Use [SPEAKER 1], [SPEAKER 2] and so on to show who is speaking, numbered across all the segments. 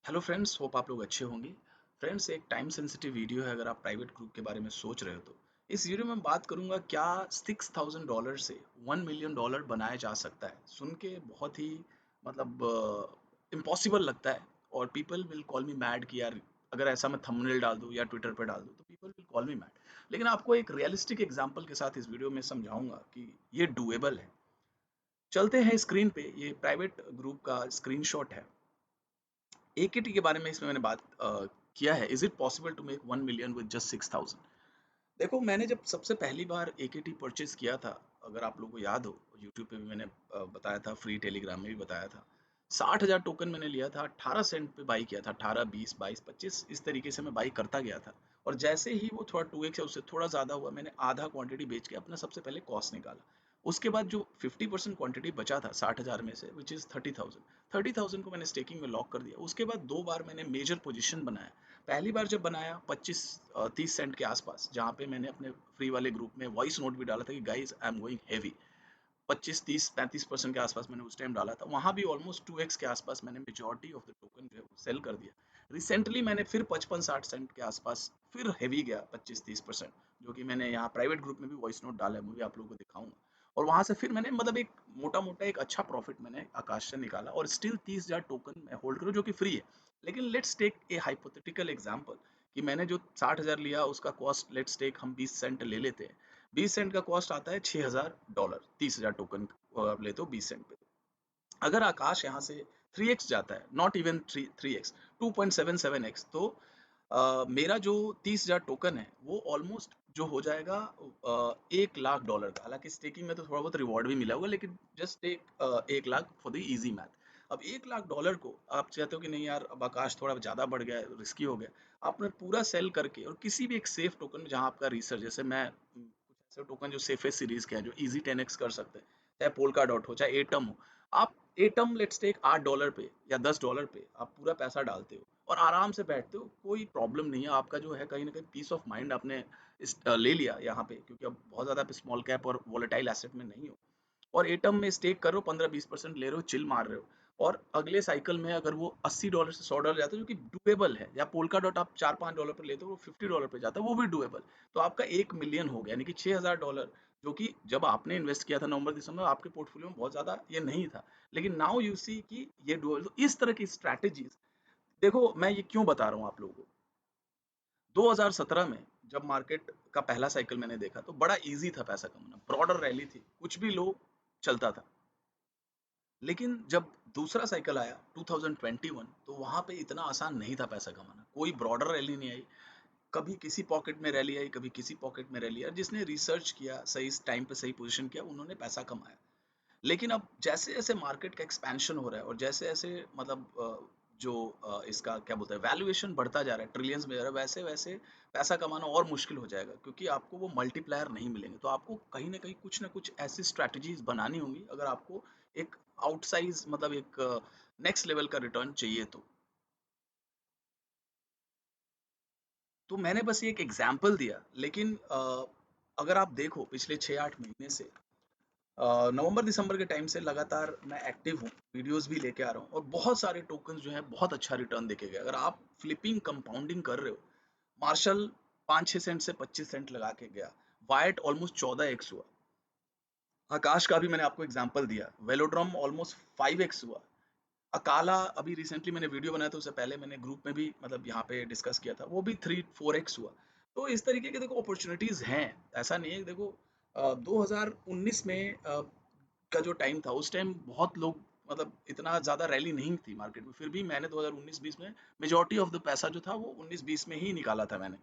[SPEAKER 1] Hello friends, hope आप लोग अच्छे होंगे। फ्रेंड्स, एक टाइम सेंसिटिव वीडियो है। अगर आप प्राइवेट ग्रुप के बारे में सोच रहे हो तो इस वीडियो में बात करूंगा क्या $6000 से $1 मिलियन बनाया जा सकता है। सुन के बहुत ही मतलब इम्पॉसिबल लगता है और people will call me mad कि यार अगर ऐसा मैं थंबनेल डाल दूं या ट्विटर पे डाल दूं तो people will call me mad. लेकिन आपको एक रियलिस्टिक एग्जांपल के साथ इस वीडियो में समझाऊंगा कि ये डूएबल है। चलते हैं स्क्रीन पे, ये प्राइवेट ग्रुप का स्क्रीनशॉट है। एकेटी के बारे में इसमें मैंने बात किया है। Is it possible to make 1 million with just 6000? देखो, मैंने जब सबसे पहली बार एकेटी परचेज किया था, अगर आप लोगों को याद हो, यूट्यूब पे भी मैंने बताया था, फ्री टेलीग्राम में भी बताया था। 60,000 टोकन मैंने लिया था, 18 सेंट पे बाई किया था। 18, 20, 22, 25 इस तरीके से मैं बाई करता गया था। और जैसे ही वो थोड़ा 2x या उससे थोड़ा ज़्यादा हुआ, मैंने आधा क्वांटिटी बेच के अपना सबसे पहले कॉस्ट निकाला। उसके बाद जो 50% क्वांटिटी बचा था 60,000 में से, विच इज़ 30,000, 30,000 को मैंने स्टेकिंग में लॉक कर दिया। उसके बाद दो बार मैंने मेजर पोजीशन बनाया। पहली बार जब बनाया 25-30 सेंट के आसपास, जहाँ पे मैंने अपने फ्री वाले ग्रुप में वॉइस नोट भी डाला था कि guys I am going heavy. 25-30-35% के आसपास मैंने उस टाइम डाला था। वहां भी ऑलमोस्ट 2x के आसपास मैंने मेजॉरिटी ऑफ द टोकन जो है वो सेल कर दिया। रिसेंटली मैंने फिर 55-60 सेंट के आसपास फिर हैवी गया 25-30%, जो कि मैंने यहाँ प्राइवेट ग्रुप में भी वॉइस नोट डाला है, मैं भी आप लोगों को दिखाऊंगा। और वहां से फिर मैंने मतलब एक मोटा मोटा एक अच्छा प्रॉफिट मैंने आकाश से निकाला और स्टिल 30,000 टोकन मैं होल्ड करूँ, जो कि फ्री है। लेकिन let's take a hypothetical example कि मैंने जो 60,000 लिया उसका कॉस्ट लेट्स टेक हम 20 सेंट ले लेते हैं। 20 सेंट का कॉस्ट आता है $6,000। 30,000 टोकन आप लेते हो 20 सेंट पे। अगर आकाश यहाँ से 3x जाता है, नॉट इवन 3x, 2.77x, तो मेरा जो 30,000 टोकन है वो ऑलमोस्ट जो हो जाएगा $1,00,000 का। हालांकि स्टेकिंग में तो थोड़ा बहुत रिवॉर्ड भी मिला होगा, लेकिन जस्ट एक 1,00,000 फॉर द इजी मैथ। अब $1,00,000 को आप चाहते हो कि नहीं यार, अब आकाश थोड़ा ज़्यादा बढ़ गया, रिस्की हो गया। आपने पूरा सेल करके और किसी भी एक सेफ टोकन में, जहाँ आपका रिसर्च, जैसे मैं कुछ ऐसे टोकन जो सेफेस्ट सीरीज के हैं, जो इजी 10x कर सकते हैं, चाहे पोल्का डॉट हो चाहे एटम हो। आप एटम लेट्स टेक $8 पे या $10 पे आप पूरा पैसा डालते हो और आराम से बैठते हो, कोई प्रॉब्लम नहीं है। आपका जो है कहीं ना कहीं पीस ऑफ माइंड आपने ले लिया यहाँ पे, क्योंकि अब बहुत ज़्यादा आप स्मॉल कैप और वॉलेटाइल एसेट में नहीं हो। और एटम में स्टेक करो, 15-20% ले रहे हो, चिल मार रहे हो। और अगले साइकिल में अगर वो $80 से $100 जाता है, जो कि डुएबल है, या पोल्का डॉट आप $4-5 पर लेते हो, वो $50 पे जाता है, वो भी डुएबल। तो आपका 1 मिलियन हो गया, यानी कि $6,000, जो कि जब आपने इन्वेस्ट किया था नवंबर दिसंबर, आपके पोर्टफोलियो में बहुत ज्यादा ये नहीं था। लेकिन नाउ यू सी कि ये डुएबल। तो इस तरह की स्ट्रैटेजीज, देखो मैं ये क्यों बता रहा हूँ आप लोगों को। 2017 में जब मार्केट का पहला साइकिल मैंने देखा तो बड़ा इजी था पैसा कमाना, ब्रॉडर रैली थी, कुछ भी लो चलता था। लेकिन जब दूसरा साइकिल आया 2021, तो वहां पे इतना आसान नहीं था पैसा कमाना। कोई ब्रॉडर रैली नहीं आई, कभी किसी पॉकेट में रैली आई, कभी किसी पॉकेट में रैली आई। जिसने रिसर्च किया, सही टाइम पे सही पोजीशन किया, उन्होंने पैसा कमाया। लेकिन अब जैसे जैसे मार्केट का एक्सपेंशन हो रहा है और जैसे जैसे मतलब जो इसका क्या बोलते हैं, वैल्यूएशन बढ़ता जा रहा है, ट्रिलियंस में जा रहा है, वैसे वैसे पैसा कमाना और मुश्किल हो जाएगा, क्योंकि आपको वो मल्टीप्लायर नहीं मिलेंगे। तो आपको कहीं ना कहीं कुछ ना कुछ ऐसी स्ट्रैटेजीज बनानी होंगी, अगर आपको एक आउटसाइज मतलब एक नेक्स्ट लेवल का रिटर्न चाहिए तो मैंने बस ये एक एग्जाम्पल दिया। लेकिन अगर आप देखो पिछले 6-8 महीने से, नवंबर दिसंबर के टाइम से लगातार मैं एक्टिव हूँ, वीडियोस भी लेके आ रहा हूँ और बहुत सारे टोकन्स जो है बहुत अच्छा रिटर्न देके गए। अगर आप फ्लिपिंग कंपाउंडिंग कर रहे हो, मार्शल 5-6 सेंट से 25 सेंट लगा के गया, वाइट ऑलमोस्ट 14x हुआ, आकाश का भी मैंने आपको एग्जांपल दिया, वेलोड्रम ऑलमोस्ट 5x हुआ, अकाला अभी रिसेंटली मैंने वीडियो बनाया था, उससे पहले मैंने ग्रुप में भी मतलब यहाँ पे डिस्कस किया था, वो भी 3-4x हुआ। तो इस तरीके के देखो अपॉर्चुनिटीज हैं। ऐसा नहीं है, देखो 2019 में का जो टाइम था, उस टाइम बहुत लोग मतलब इतना ज्यादा रैली नहीं थी मार्केट में, फिर भी मैंने 2019-20 में मेजोरिटी ऑफ द पैसा जो था वो 19-20 में ही निकाला था मैंने।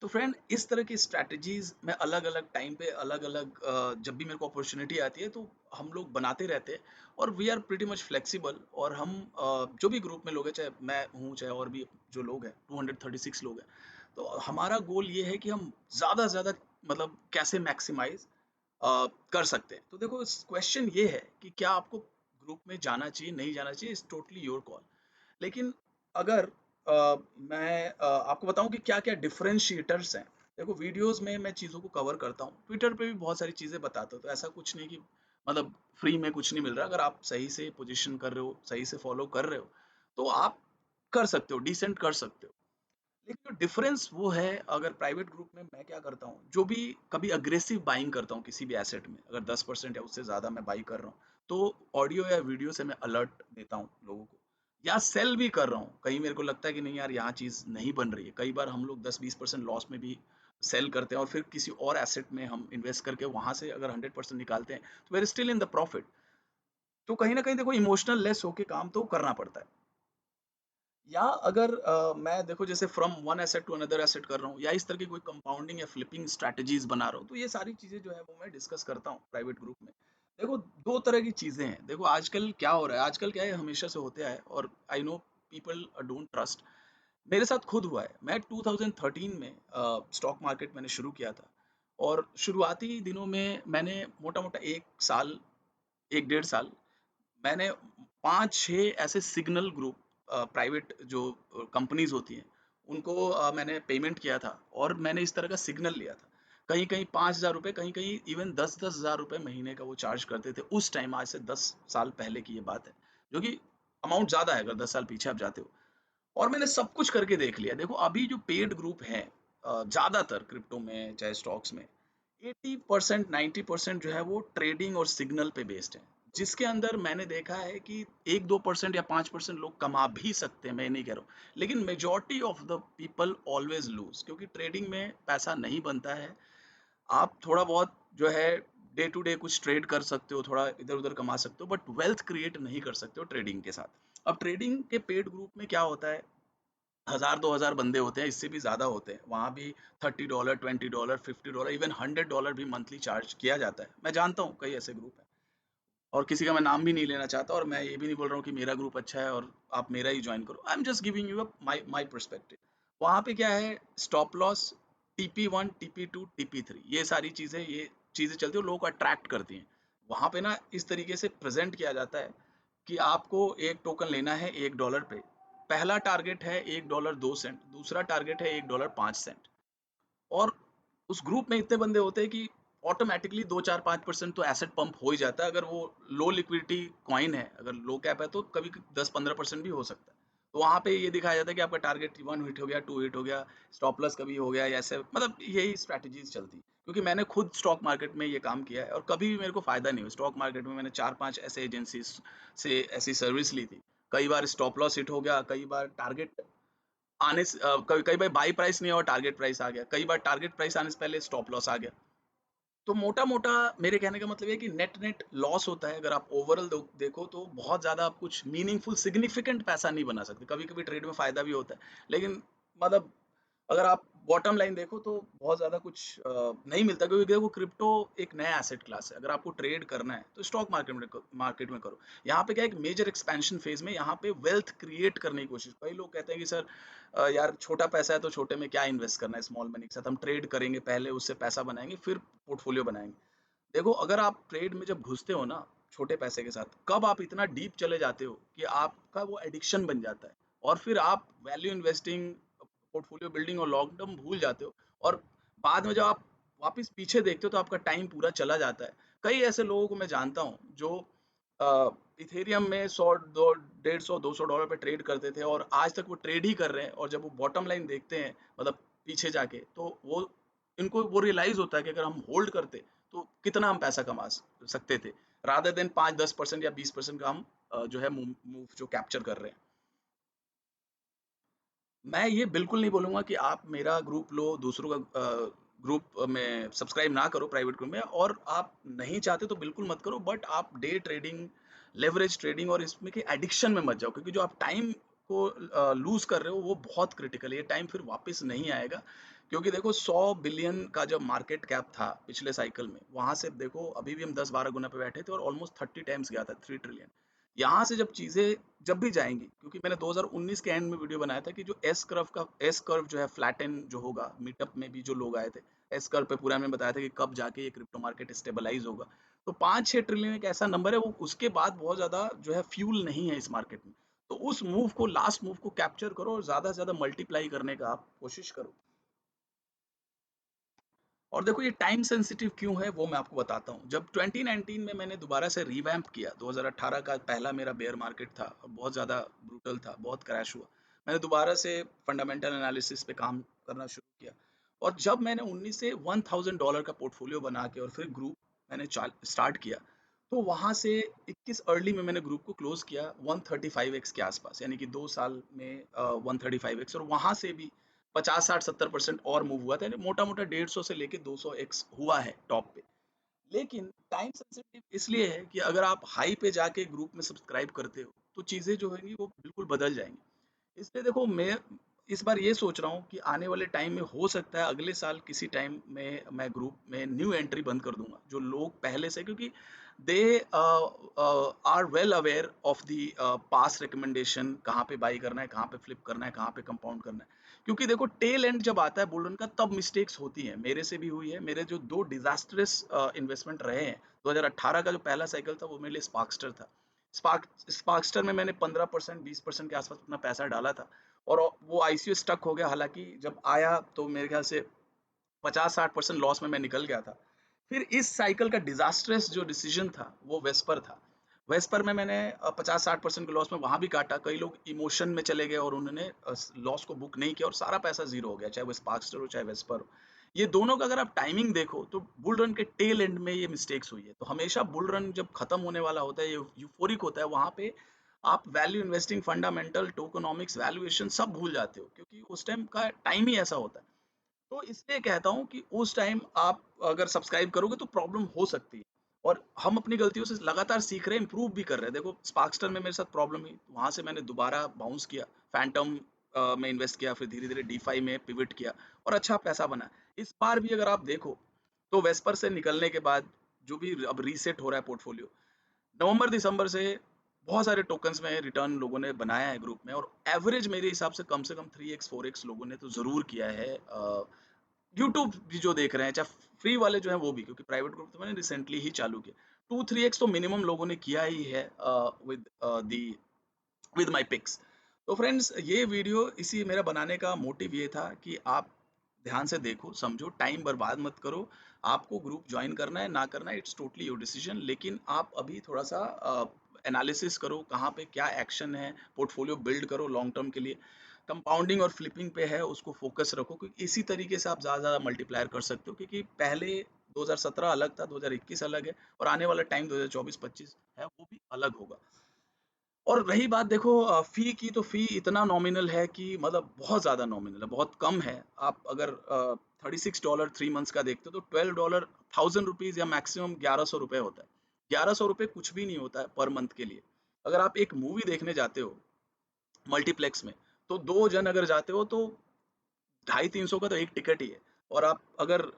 [SPEAKER 1] तो फ्रेंड, इस तरह की स्ट्रैटेजीज मैं अलग अलग टाइम पे अलग अलग जब भी मेरे को अपॉर्चुनिटी आती है तो हम लोग बनाते रहते हैं। और we are pretty much flexible. और हम जो भी ग्रुप में लोग हैं, चाहे मैं हूँ चाहे और भी जो लोग हैं, 236 लोग हैं, तो हमारा गोल ये है कि हम ज़्यादा से ज़्यादा मतलब कैसे मैक्सिमाइज कर सकते हैं। तो देखो, क्वेश्चन ये है कि क्या आपको ग्रुप में जाना चाहिए, नहीं जाना चाहिए, इज टोटली योर कॉल। लेकिन अगर मैं आपको बताऊं कि क्या क्या डिफरेंशिएटर्स हैं। देखो, वीडियोस में मैं चीज़ों को कवर करता हूँ, ट्विटर पे भी बहुत सारी चीज़ें बताता हूँ, तो ऐसा कुछ नहीं कि मतलब फ्री में कुछ नहीं मिल रहा। अगर आप सही से पोजीशन कर रहे हो, सही से फॉलो कर रहे हो, तो आप कर सकते हो, डिसेंट कर सकते हो। लेकिन जो डिफरेंस वो है, अगर प्राइवेट ग्रुप में मैं क्या करता हूँ, जो भी कभी अग्रेसिव बाइंग करता हूँ किसी भी एसेट में, अगर 10% या उससे ज़्यादा मैं बाई कर रहा हूँ, तो ऑडियो या वीडियो से मैं अलर्ट देता हूँ लोगों को, या सेल भी कर रहा हूँ। कहीं मेरे को लगता है कि नहीं यार, यहाँ चीज़ नहीं बन रही है। कई बार हम लोग 10-20% लॉस में भी सेल करते हैं और फिर किसी और एसेट में हम इन्वेस्ट करके वहां से अगर 100% निकालते हैं, तो we're still in the profit. तो कहीं ना कहीं देखो, इमोशनल लेस होके काम तो करना पड़ता है। या अगर मैं देखो जैसे from one asset to another asset कर रहा हूँ, या इस तरह की कोई कंपाउंडिंग या फ्लिपिंग स्ट्रैटेजीज बना रहा हूँ, तो ये सारी चीजें जो है वो मैं डिस्कस करता हूँ प्राइवेट ग्रुप में। देखो, दो तरह की चीजें हैं। देखो आजकल क्या हो रहा है, आजकल क्या है, हमेशा से होते आए, और I know people don't trust. मेरे साथ खुद हुआ है। मैं 2013 में स्टॉक मार्केट मैंने शुरू किया था, और शुरुआती दिनों में मैंने मोटा मोटा 1 साल, 1 डेढ़ साल मैंने 5-6 ऐसे सिग्नल ग्रुप, प्राइवेट जो कंपनीज होती हैं, उनको मैंने पेमेंट किया था, और मैंने इस तरह का सिग्नल लिया था। कहीं कहीं 5,000 रुपये, कहीं कहीं इवन 10-10 हज़ार रुपये महीने का वो चार्ज करते थे उस टाइम। आज से 10 साल पहले की ये बात है, जो कि अमाउंट ज़्यादा है अगर 10 साल पीछे आप जाते हो। और मैंने सब कुछ करके देख लिया। देखो अभी जो पेड ग्रुप है, ज़्यादातर क्रिप्टो में चाहे स्टॉक्स में, 80% 90% जो है वो ट्रेडिंग और सिग्नल पे बेस्ड है। जिसके अंदर मैंने देखा है कि 1-2% या 5% लोग कमा भी सकते हैं, मैं नहीं कह रहा हूँ, लेकिन majority of the people always lose, क्योंकि ट्रेडिंग में पैसा नहीं बनता है। आप थोड़ा बहुत जो है डे टू डे कुछ ट्रेड कर सकते हो, थोड़ा इधर उधर कमा सकते हो, बट वेल्थ क्रिएट नहीं कर सकते हो ट्रेडिंग के साथ। अब ट्रेडिंग के पेड ग्रुप में क्या होता है, 1,000-2,000 बंदे होते हैं, इससे भी ज़्यादा होते हैं। वहाँ भी $30, $20, $50, इवन $100 भी मंथली चार्ज किया जाता है। मैं जानता हूँ कई ऐसे ग्रुप हैं, और किसी का मैं नाम भी नहीं लेना चाहता, और मैं ये भी नहीं बोल रहा हूँ कि मेरा ग्रुप अच्छा है और आप मेरा ही ज्वाइन करो। I am just giving you a my perspective. वहाँ पे क्या है, stop loss, TP1, TP2, TP3, ये सारी चीज़ें, ये चीज़ें चलती है, लोगों को अट्रैक्ट करती हैं। वहाँ पे ना इस तरीके से प्रेजेंट किया जाता है कि आपको एक टोकन लेना है $1 पे। पहला टारगेट है $1.02, दूसरा टारगेट है $1.05। और उस ग्रुप में इतने बंदे होते हैं कि ऑटोमेटिकली 2-4-5% तो एसेट पंप हो ही जाता है। अगर वो लो लिक्विडिटी कॉइन है, अगर लो कैप है, तो कभी 10-15% भी हो सकता है। तो वहां पे ये दिखाया जाता है कि आपका टारगेट 1 हिट हो गया, 2 हिट हो गया, स्टॉप लॉस कभी हो गया, या ऐसे, मतलब यही स्ट्रैटेजीज चलती। क्योंकि मैंने खुद स्टॉक मार्केट में ये काम किया है, और कभी भी मेरे को फायदा नहीं हुआ स्टॉक मार्केट में। मैंने 4-5 ऐसे एजेंसीज से ऐसी सर्विस ली थी। कई बार स्टॉप लॉस हिट हो गया, कई बार टारगेट आने से कई कई बार बाई प्राइस नहीं हुआ, टारगेट प्राइस आ गया, कई बार टारगेट प्राइस आने से पहले स्टॉप लॉस आ गया। तो मोटा मोटा मेरे कहने का मतलब है कि नेट नेट लॉस होता है। अगर आप ओवरऑल देखो, तो बहुत ज्यादा आप कुछ मीनिंगफुल सिग्निफिकेंट पैसा नहीं बना सकते। कभी कभी ट्रेड में फायदा भी होता है, लेकिन मतलब अगर आप बॉटम लाइन देखो, तो बहुत ज़्यादा कुछ नहीं मिलता। क्योंकि देखो, क्रिप्टो एक नया एसेट क्लास है। अगर आपको ट्रेड करना है तो स्टॉक मार्केट में करो। यहाँ पे क्या है, एक मेजर एक्सपेंशन फेज में यहाँ पे वेल्थ क्रिएट करने की कोशिश। कई लोग कहते हैं कि सर यार छोटा पैसा है, तो छोटे में क्या इन्वेस्ट करना है, स्मॉल मनी के साथ हम ट्रेड करेंगे, पहले उससे पैसा बनाएंगे, फिर पोर्टफोलियो बनाएंगे। देखो, अगर आप ट्रेड में जब घुसते हो ना छोटे पैसे के साथ, कब आप इतना डीप चले जाते हो कि आपका वो एडिक्शन बन जाता है, और फिर आप वैल्यू इन्वेस्टिंग, पोर्टफोलियो बिल्डिंग और लॉन्ग टर्म भूल जाते हो। और बाद में जब आप वापस पीछे देखते हो, तो आपका टाइम पूरा चला जाता है। कई ऐसे लोगों को मैं जानता हूँ जो इथेरियम में 100, 150, 200 डॉलर पे ट्रेड करते थे, और आज तक वो ट्रेड ही कर रहे हैं। और जब वो बॉटम लाइन देखते हैं, मतलब पीछे जाके, तो वो इनको वो रियलाइज होता है कि अगर हम होल्ड करते, तो कितना हम पैसा कमा सकते थे, रादर देन 5-10% या 20% का हम जो है मूव जो कैप्चर कर रहे हैं। मैं ये बिल्कुल नहीं बोलूँगा कि आप मेरा ग्रुप लो, दूसरों का ग्रुप में सब्सक्राइब ना करो प्राइवेट ग्रुप में, और आप नहीं चाहते तो बिल्कुल मत करो। बट आप डे ट्रेडिंग, लेवरेज ट्रेडिंग और इसमें के एडिक्शन में मत जाओ, क्योंकि जो आप टाइम को लूज़ कर रहे हो, वो बहुत क्रिटिकल है। ये टाइम फिर वापस नहीं आएगा। क्योंकि देखो, 100 बिलियन का जब मार्केट कैप था पिछले साइकिल में, वहाँ से देखो अभी भी हम 10-12 गुना पे बैठे थे, और ऑलमोस्ट 30 टाइम्स गया था, 3 ट्रिलियन। यहाँ से जब चीज़ें जब भी जाएँगी, क्योंकि मैंने 2019 के एंड में वीडियो बनाया था कि जो एस कर्व जो है फ्लैटन जो होगा, मीटअप में भी जो लोग आए थे, एस कर्व पे पूरा मैंने बताया था कि कब जाके ये क्रिप्टो मार्केट स्टेबलाइज़ होगा। तो 5-6 ट्रिलियन एक ऐसा नंबर है, वो उसके बाद बहुत ज़्यादा जो है फ्यूल नहीं है इस मार्केट में। तो उस मूव को, लास्ट मूव को कैप्चर करो, और ज़्यादा से ज़्यादा मल्टीप्लाई करने का आप कोशिश करो। और देखो ये टाइम सेंसिटिव क्यों है वो मैं आपको बताता हूँ। जब 2019 में मैंने दोबारा से रिवैम्प किया, 2018 का पहला मेरा बेयर मार्केट था और बहुत ज़्यादा ब्रूटल था, बहुत क्रैश हुआ। मैंने दोबारा से फंडामेंटल एनालिसिस पे काम करना शुरू किया और जब मैंने 19 से $1000 का पोर्टफोलियो बना के और फिर ग्रुप मैंने स्टार्ट किया, तो वहाँ से 21 अर्ली में मैंने ग्रुप को क्लोज किया 135x के आसपास, यानी कि 2 साल में 135x, और वहाँ से भी 50 60 70% और मूव हुआ था, मोटा मोटा 150 से लेके 200x हुआ है टॉप पे। लेकिन टाइम सेंसिटिव इसलिए है कि अगर आप हाई पे जाके ग्रुप में सब्सक्राइब करते हो तो चीज़ें जो होंगी वो बिल्कुल बदल जाएंगी। इसलिए देखो मैं इस बार ये सोच रहा हूँ कि आने वाले टाइम में हो सकता है अगले साल किसी टाइम में मैं ग्रुप में न्यू एंट्री बंद कर दूंगा, जो लोग पहले से, क्योंकि they are well aware of the past recommendation, कहाँ पे बाई करना है, कहाँ पे फ्लिप करना है, कहाँ पे कंपाउंड करना है। क्योंकि देखो टेल एंड जब आता है बुल रन का तब मिस्टेक्स होती हैं, मेरे से भी हुई है। मेरे जो दो डिजास्टरस इन्वेस्टमेंट रहे हैं, 2018 का जो पहला साइकिल था वो मेरे लिए स्पार्कस्टर था। स्पार्कस्टर में मैंने 15% 20% के आसपास अपना पैसा डाला था और वो आईसीयू स्टक हो गया। हालांकि जब आया तो मेरे ख्याल से 50 60% लॉस में मैं निकल गया था। फिर इस साइकिल का डिजास्ट्रस जो डिसीजन था वो वेस्पर था। वेस्पर में मैंने 50 60% के लॉस में वहां भी काटा। कई लोग इमोशन में चले गए और उन्होंने लॉस को बुक नहीं किया और सारा पैसा जीरो हो गया, चाहे वो स्पार्कस्टर हो चाहे वेस्पर हो। ये दोनों का अगर आप टाइमिंग देखो तो बुल रन के टेल एंड में ये मिस्टेक्स हुई है। तो हमेशा बुल रन जब खत्म होने वाला होता है, ये यूफोरिक होता है, वहां पे आप value investing, fundamental, tokenomics, valuation सब भूल जाते हो, क्योंकि उस टाइम का टाइम ही ऐसा होता है। तो इसलिए कहता हूँ कि उस टाइम आप अगर सब्सक्राइब करोगे तो प्रॉब्लम हो सकती है। और हम अपनी गलतियों से लगातार सीख रहे हैं, इंप्रूव भी कर रहे हैं। देखो स्पार्कस्टर में मेरे साथ प्रॉब्लम हुई, वहां से मैंने दोबारा बाउंस किया, फैंटम में इन्वेस्ट किया, फिर धीरे धीरे डीफाई में पिवट किया और अच्छा पैसा बना। इस बार भी अगर आप देखो तो वेस्पर से निकलने के बाद जो भी अब रीसेट हो रहा है पोर्टफोलियो, नवंबर दिसंबर से बहुत सारे टोकन्स में रिटर्न लोगों ने बनाया है ग्रुप में, और एवरेज मेरे हिसाब से कम 3x 4x लोगों ने तो जरूर किया है। यूट्यूब भी जो देख रहे हैं, चाहे फ्री वाले जो हैं वो भी, क्योंकि प्राइवेट ग्रुप तो मैंने रिसेंटली ही चालू किया। 2 3x तो मिनिमम लोगों ने किया ही है with the with my pics. तो फ्रेंड्स ये वीडियो इसी मेरा बनाने का मोटिव ये था कि आप ध्यान से देखो, समझो, टाइम बर्बाद मत करो। आपको ग्रुप ज्वाइन करना है ना करना है, इट्स टोटली योर डिसीजन, लेकिन आप अभी थोड़ा सा एनालिसिस करो कहाँ पे क्या एक्शन है, पोर्टफोलियो बिल्ड करो लॉन्ग टर्म के लिए। कंपाउंडिंग और फ्लिपिंग पे है उसको फोकस रखो, क्योंकि इसी तरीके से आप ज़्यादा ज़्यादा मल्टीप्लायर कर सकते हो। क्योंकि पहले 2017 अलग था, 2021 अलग है, और आने वाला टाइम 2024-25 है वो भी अलग होगा। और रही बात देखो फ़ी की, तो फ़ी इतना नॉमिनल है कि मतलब बहुत ज़्यादा नॉमिनल है, बहुत कम है। आप अगर $36 3 मंथ्स का देखते हो तो $12 ₹1000 या मैक्सिमम ₹1100 होता है। ₹1100 कुछ भी नहीं होता है पर मंथ के लिए। अगर आप एक मूवी देखने जाते हो मल्टीप्लेक्स में, तो 2 जन अगर जाते हो तो 250-300 का तो एक टिकट ही है। और आप अगर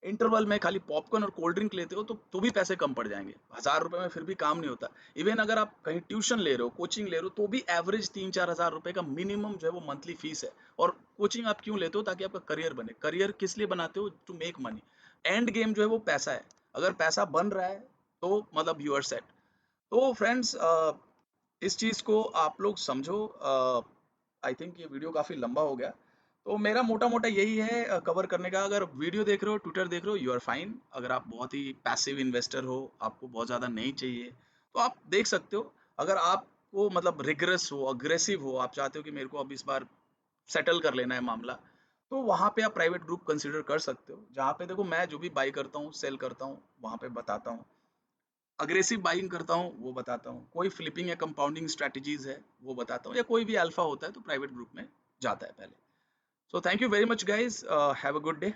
[SPEAKER 1] इंटरवल में खाली पॉपकॉर्न और कोल्ड ड्रिंक लेते हो तो भी पैसे कम पड़ जाएंगे। ₹1000 में फिर भी काम नहीं होता। इवन अगर आप कहीं ट्यूशन ले रहे हो, कोचिंग ले रहे हो, तो भी एवरेज 3 4 हज़ार रुपए का मिनिमम जो है वो मंथली फीस है। और कोचिंग आप क्यों लेते हो? ताकि आपका करियर बने। करियर किस लिए बनाते हो? To make money. And game जो है वो पैसा है। अगर पैसा बन रहा है तो मतलब यू आर सेट। तो फ्रेंड्स इस चीज़ को आप लोग समझो। आई थिंक ये वीडियो काफ़ी लंबा हो गया। तो मेरा मोटा मोटा यही है कवर करने का। अगर वीडियो देख रहे हो, ट्विटर देख रहे हो, यू आर फाइन। अगर आप बहुत ही पैसिव इन्वेस्टर हो, आपको बहुत ज़्यादा नहीं चाहिए, तो आप देख सकते हो। अगर आपको मतलब रिग्रेस हो, अग्रेसिव हो, आप चाहते हो कि मेरे को अब इस बार सेटल कर लेना है मामला, तो वहाँ पे आप प्राइवेट ग्रुप कंसीडर कर सकते हो, जहाँ पे देखो मैं जो भी बाई करता हूँ, सेल करता हूँ, वहाँ पे बताता हूँ। अग्रेसिव बाइंग करता हूँ वो बताता हूँ, कोई फ्लिपिंग या कंपाउंडिंग स्ट्रेटजीज है वो बताता हूँ, या कोई भी अल्फा होता है तो प्राइवेट ग्रुप में जाता है पहले। So thank you very much guys, have a good day.